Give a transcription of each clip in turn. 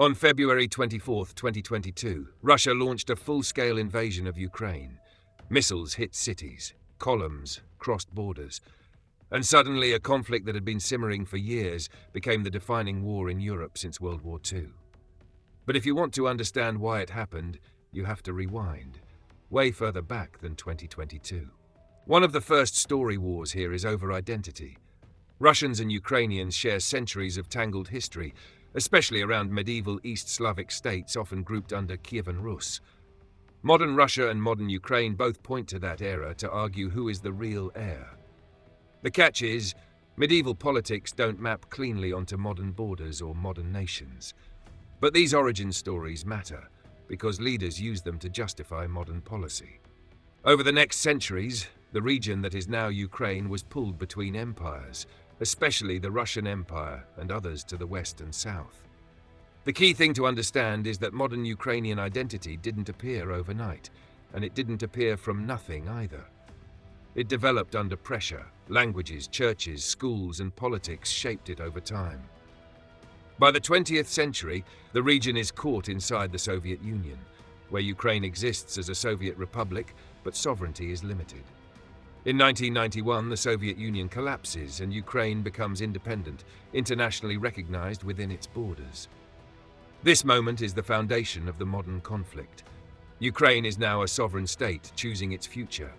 On February 24, 2022, Russia launched a full-scale invasion of Ukraine. Missiles hit cities, columns crossed borders, and suddenly a conflict that had been simmering for years became the defining war in Europe since World War II. But if you want to understand why it happened, you have to rewind, way further back than 2022. One of the first story wars here is over identity. Russians and Ukrainians share centuries of tangled history, especially around medieval East Slavic states often grouped under Kievan Rus. Modern Russia and modern Ukraine both point to that era to argue who is the real heir. The catch is, medieval politics don't map cleanly onto modern borders or modern nations. But these origin stories matter, because leaders use them to justify modern policy. Over the next centuries, the region that is now Ukraine was pulled between empires, especially the Russian Empire and others to the west and south. The key thing to understand is that modern Ukrainian identity didn't appear overnight, and it didn't appear from nothing either. It developed under pressure. Languages, churches, schools, and politics shaped it over time. By the 20th century, the region is caught inside the Soviet Union, where Ukraine exists as a Soviet republic, but sovereignty is limited. In 1991, the Soviet Union collapses and Ukraine becomes independent, internationally recognized within its borders. This moment is the foundation of the modern conflict. Ukraine is now a sovereign state choosing its future,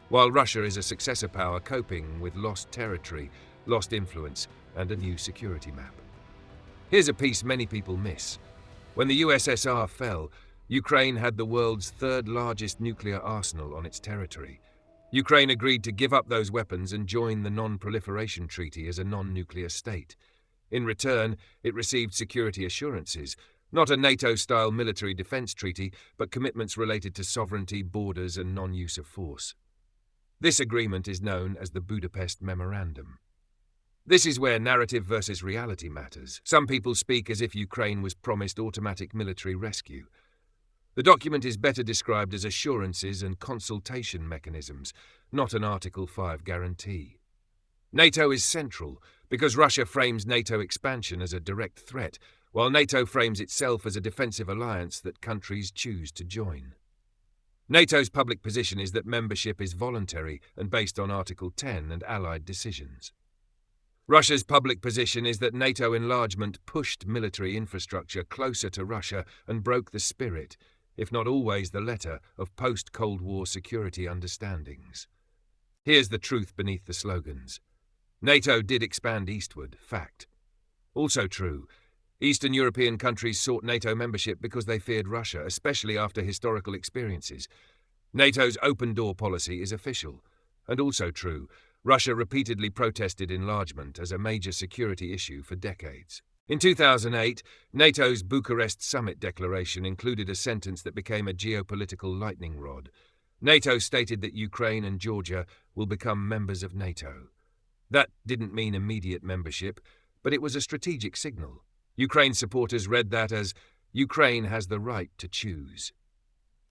while Russia is a successor power coping with lost territory, lost influence, and a new security map. Here's a piece many people miss. When the USSR fell, Ukraine had the world's third largest nuclear arsenal on its territory. Ukraine agreed to give up those weapons and join the Non-Proliferation Treaty as a non-nuclear state. In return, it received security assurances, not a NATO-style military defense treaty, but commitments related to sovereignty, borders, and non-use of force. This agreement is known as the Budapest Memorandum. This is where narrative versus reality matters. Some people speak as if Ukraine was promised automatic military rescue. The document is better described as assurances and consultation mechanisms, not an Article 5 guarantee. NATO is central because Russia frames NATO expansion as a direct threat, while NATO frames itself as a defensive alliance that countries choose to join. NATO's public position is that membership is voluntary and based on Article 10 and Allied decisions. Russia's public position is that NATO enlargement pushed military infrastructure closer to Russia and broke the spirit, if not always the letter, of post-Cold War security understandings. Here's the truth beneath the slogans. NATO did expand eastward, fact. Also true, Eastern European countries sought NATO membership because they feared Russia, especially after historical experiences. NATO's open-door policy is official. And also true, Russia repeatedly protested enlargement as a major security issue for decades. In 2008, NATO's Bucharest Summit Declaration included a sentence that became a geopolitical lightning rod. NATO stated that Ukraine and Georgia will become members of NATO. That didn't mean immediate membership, but it was a strategic signal. Ukraine supporters read that as, Ukraine has the right to choose.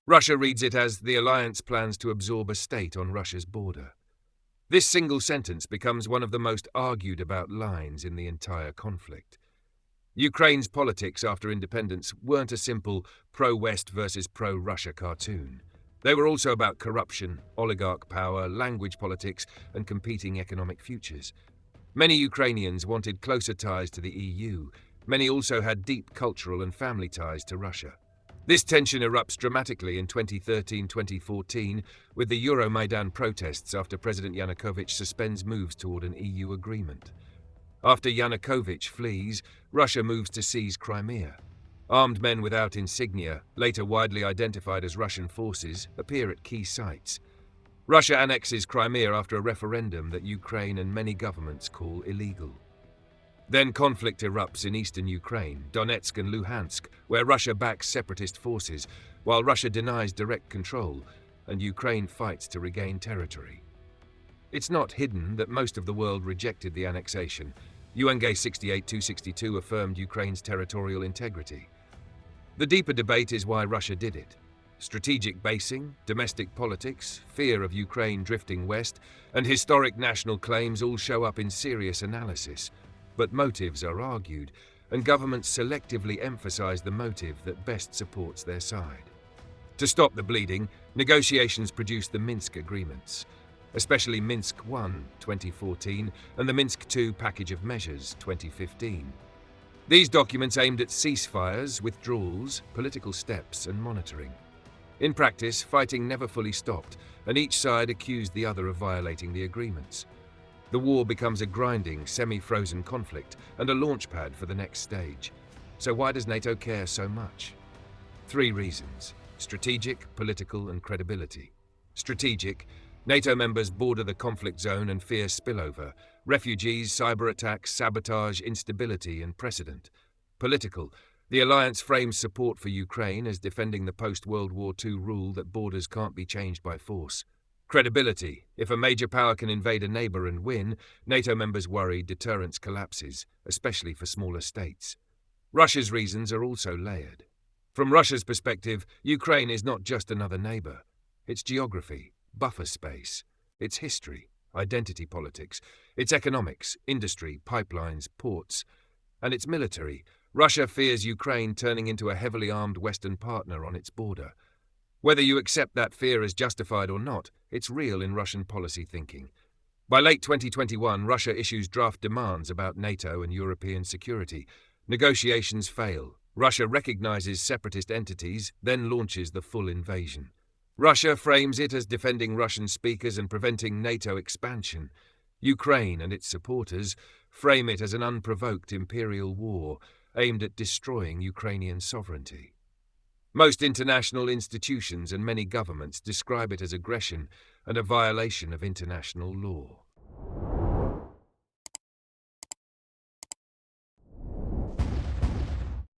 Russia reads it as, the alliance plans to absorb a state on Russia's border. This single sentence becomes one of the most argued about lines in the entire conflict. Ukraine's politics after independence weren't a simple pro-West versus pro-Russia cartoon. They were also about corruption, oligarch power, language politics, and competing economic futures. Many Ukrainians wanted closer ties to the EU. Many also had deep cultural and family ties to Russia. This tension erupts dramatically in 2013-2014 with the Euromaidan protests after President Yanukovych suspends moves toward an EU agreement. After Yanukovych flees, Russia moves to seize Crimea. Armed men without insignia, later widely identified as Russian forces, appear at key sites. Russia annexes Crimea after a referendum that Ukraine and many governments call illegal. Then conflict erupts in eastern Ukraine, Donetsk and Luhansk, where Russia backs separatist forces, while Russia denies direct control, and Ukraine fights to regain territory. It's not hidden that most of the world rejected the annexation. UNGA 68-262 affirmed Ukraine's territorial integrity. The deeper debate is why Russia did it. Strategic basing, domestic politics, fear of Ukraine drifting west, and historic national claims all show up in serious analysis. But motives are argued, and governments selectively emphasize the motive that best supports their side. To stop the bleeding, negotiations produced the Minsk agreements, especially Minsk I, 2014, and the Minsk II package of measures, 2015. These documents aimed at ceasefires, withdrawals, political steps, and monitoring. In practice, fighting never fully stopped, and each side accused the other of violating the agreements. The war becomes a grinding, semi-frozen conflict and a launchpad for the next stage. So why does NATO care so much? 3 reasons: strategic, political, and credibility. Strategic: NATO members border the conflict zone and fear spillover, refugees, cyber attacks, sabotage, instability, and precedent. Political: the alliance frames support for Ukraine as defending the post-World War II rule that borders can't be changed by force. Credibility: if a major power can invade a neighbor and win, NATO members worry deterrence collapses, especially for smaller states. Russia's reasons are also layered. From Russia's perspective, Ukraine is not just another neighbor. Its geography, buffer space, its history, identity politics, its economics, industry, pipelines, ports, and its military. Russia fears Ukraine turning into a heavily armed Western partner on its border. Whether you accept that fear as justified or not, it's real in Russian policy thinking. By late 2021, Russia issues draft demands about NATO and European security. Negotiations fail. Russia recognizes separatist entities, then launches the full invasion. Russia frames it as defending Russian speakers and preventing NATO expansion. Ukraine and its supporters frame it as an unprovoked imperial war aimed at destroying Ukrainian sovereignty. Most international institutions and many governments describe it as aggression and a violation of international law.